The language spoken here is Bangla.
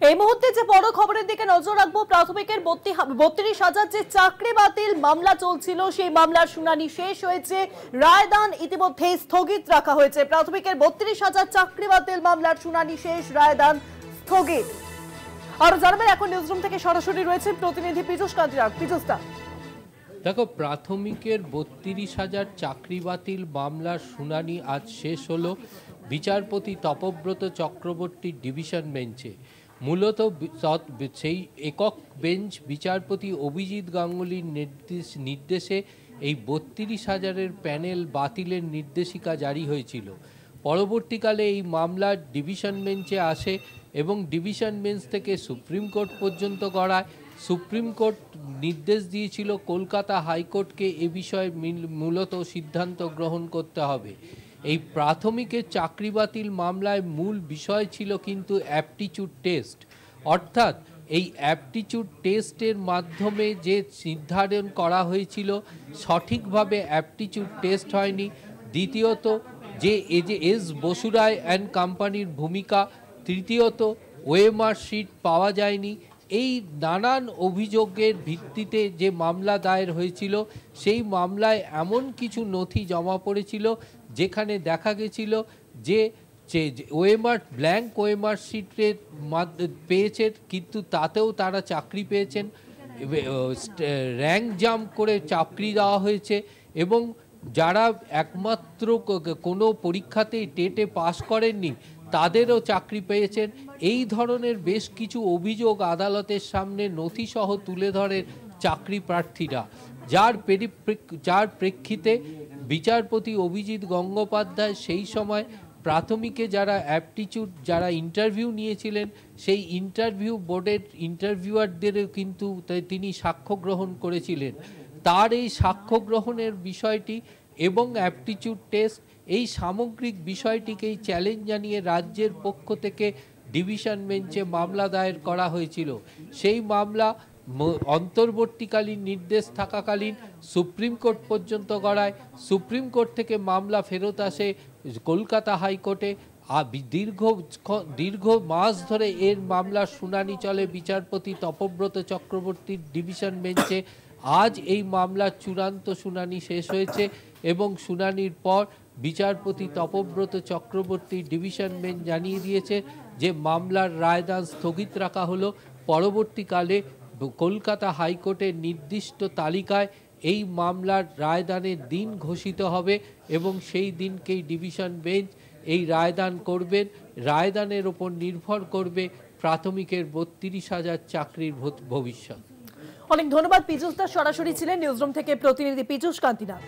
এই মুহূর্তে যে বড় খবরের দিকে নজর রাখবো, প্রাথমিকের 32,000 যে চাকরি বাতিল মামলা চলছিল সেই মামলার শুনানি শেষ হয়েছে। রায়দান ইতিমধ্যে স্থগিত রাখা হয়েছে। প্রাথমিকের 32,000 চাকরি বাতিল মামলার শুনানি শেষ, রায়দান স্থগিত। আর জানাবেন এখন নিউজরুম থেকে সরাসরি রয়েছেন প্রতিনিধি পীযূষ কান্তিরাগ। পীযূষদা, দেখো, প্রাথমিকের 32,000 চাকরি বাতিল মামলার শুনানি আজ শেষ হলো বিচারপতি তপব্রত চক্রবর্তীর ডিভিশন বেঞ্চে। মূলত সেই একক বেঞ্চ বিচারপতি অভিজিৎ গাঙ্গুলির নির্দেশে এই 32,000-এর প্যানেল বাতিলের নির্দেশিকা জারি হয়েছিল। পরবর্তীকালে এই মামলা ডিভিশন বেঞ্চে আসে এবং ডিভিশন বেঞ্চ থেকে সুপ্রিম কোর্ট পর্যন্ত গড়ায়। সুপ্রিম কোর্ট নির্দেশ দিয়েছিল কলকাতা হাইকোর্টকে এ বিষয়ে মূলত সিদ্ধান্ত গ্রহণ করতে হবে। এই প্রাথমিকের চাকরি বাতিল মামলায় মূল বিষয় ছিল কিন্তু অ্যাপটিটিউড টেস্ট, অর্থাৎ এই অ্যাপটিটিউড টেস্টের মাধ্যমে যে নির্ধারণ করা হয়েছিল সঠিকভাবে অ্যাপটিটিউড টেস্ট হয়নি। দ্বিতীয়ত যে এস বসুরায় অ্যান্ড কোম্পানির ভূমিকা, তৃতীয়ত ওএমআর শিট পাওয়া যায়নি। এই নানান অভিযোগের ভিত্তিতে যে মামলা দায়ের হয়েছিল সেই মামলায় এমন কিছু নথি জমা পড়েছিল যেখানে দেখা গেছিল যে ওএমআর ব্ল্যাঙ্ক ওএমআর শিটের পেয়েছেন, কিন্তু তাতেও তারা চাকরি পেয়েছেন। র্যাঙ্ক জাম্প করে চাকরি দেওয়া হয়েছে এবং যারা একমাত্র কোনো পরীক্ষাতেই টেটে পাস করেননি তাদেরও চাকরি পেয়েছেন। এই ধরনের বেশ কিছু অভিযোগ আদালতের সামনে নথিসহ তুলে ধরেন চাকরি প্রার্থীরা, যার প্রেক্ষিতে বিচারপতি অভিজিৎ গঙ্গোপাধ্যায় সেই সময় প্রাথমিকে যারা ইন্টারভিউ নিয়েছিলেন সেই ইন্টারভিউ বোর্ডের ইন্টারভিউয়ারদেরও কিন্তু তিনি সাক্ষ্য গ্রহণ করেছিলেন। তার এই সাক্ষ্য গ্রহণের বিষয়টি এবং অ্যাপটিটিউড টেস্ট, এই সামগ্রিক বিষয়টিকেই চ্যালেঞ্জ জানিয়ে রাজ্যের পক্ষ থেকে ডিভিশন বেঞ্চে মামলা দায়ের করা হয়েছিল। সেই মামলা অন্তর্বর্তীকালীন নির্দেশ থাকাকালীন সুপ্রিম কোর্ট পর্যন্ত গড়ায়। সুপ্রিম কোর্ট থেকে মামলা ফেরত আসে কলকাতা হাইকোর্টে। দীর্ঘ মাস ধরে এর মামলার শুনানি চলে বিচারপতি তপব্রত চক্রবর্তীর ডিভিশন বেঞ্চে। আজ এই মামলার চূড়ান্ত শুনানি শেষ হয়েছে এবং শুনানির পর বিচারপতি তপব্রত চক্রবর্তী ডিভিশন বেঞ্চ জানিয়ে দিয়েছে যে মামলার রায়দান স্থগিত রাখা হলো। পরবর্তীকালে কলকাতা হাইকোর্টের নির্দিষ্ট তালিকায় এই মামলার রায়দানের দিন ঘোষিত হবে এবং সেই দিনকেই ডিভিশন বেঞ্চ এই রায়দান করবেন। রায়দানের ওপর নির্ভর করবে প্রাথমিকের 32,000 চাকরির ভবিষ্যৎ। অনেক ধন্যবাদ পীযূষদা, সরাসরি ছিলেন নিউজরুম থেকে প্রতিনিধি পীযূষ কান্তিরাগ।